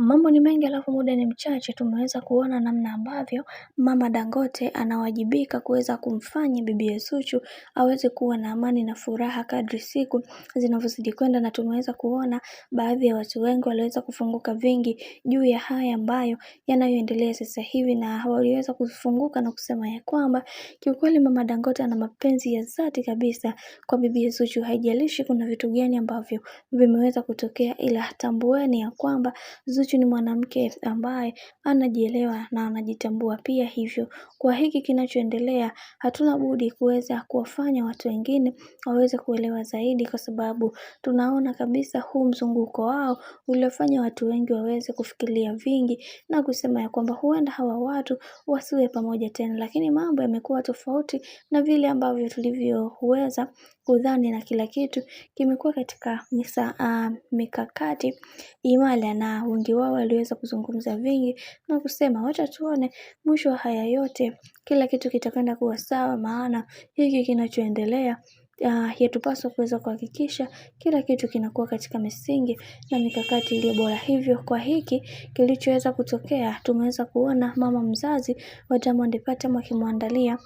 Mambo ni mengi alafu muda ni mchache, tumeweza kuona namna ambavyo mama Dangote anawajibika kuweza kumfanya bibiye Zuchu aweze kuwa na amani na furaha kadri siku zinavyozidi kwenda, na tumeweza kuona baadhi ya watu wengi waliweza kufunguka vingi juu ya haya ambayo yanayoendelea sasa hivi, na waliweza kufunguka na kusema ya kwamba kiukweli mama Dangote ana mapenzi ya dhati kabisa kwa bibiye Zuchu. Haijalishi kuna vitu gani ambavyo vimeweza kutokea, ila tambueni ya kwamba Zuchu ni mwanamke ambaye anajielewa na anajitambua pia. Hivyo kwa hiki kinachoendelea, hatuna budi kuweza kuwafanya watu wengine waweze kuelewa zaidi, kwa sababu tunaona kabisa huu mzunguko wao uliofanya watu wengi waweze kufikiria vingi na kusema ya kwamba huenda hawa watu wasiwe pamoja tena, lakini mambo yamekuwa tofauti na vile ambavyo tulivyoweza kudhani, na kila kitu kimekuwa katika mikakati imara, na wengi wao waliweza kuzungumza vingi na kusema wacha tuone mwisho wa haya yote kila kitu kitakwenda kuwa sawa, maana hiki kinachoendelea yatupaswa kuweza kuhakikisha kila kitu kinakuwa katika misingi na mikakati iliyo bora. Hivyo kwa hiki kilichoweza kutokea, tumeweza kuona mama mzazi wa Diamond Platnumz akimwandalia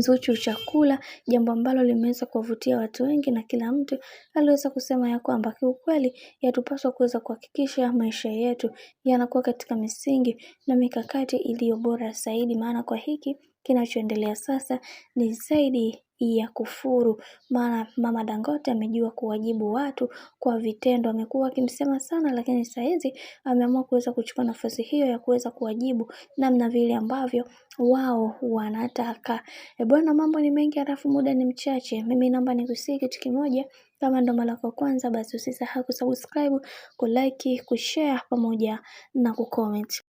Zuchu chakula, jambo ambalo limeweza kuwavutia watu wengi, na kila mtu aliweza kusema ya kwamba kiukweli yatupaswa kuweza kuhakikisha maisha yetu yanakuwa katika misingi na mikakati iliyo bora zaidi, maana kwa hiki kinachoendelea sasa ni zaidi ya kufuru. Maana mama Dangote amejua kuwajibu watu kwa vitendo. Amekuwa akimsema sana, lakini saa hizi ameamua kuweza kuchukua nafasi hiyo ya kuweza kuwajibu namna vile ambavyo wao wanataka. Bwana, mambo ni mengi alafu muda ni mchache. Mimi naomba nikusihi kitu kimoja, kama ndo mara yako kwanza, basi usisahau kusubscribe, kulike, kushare pamoja na kucomment.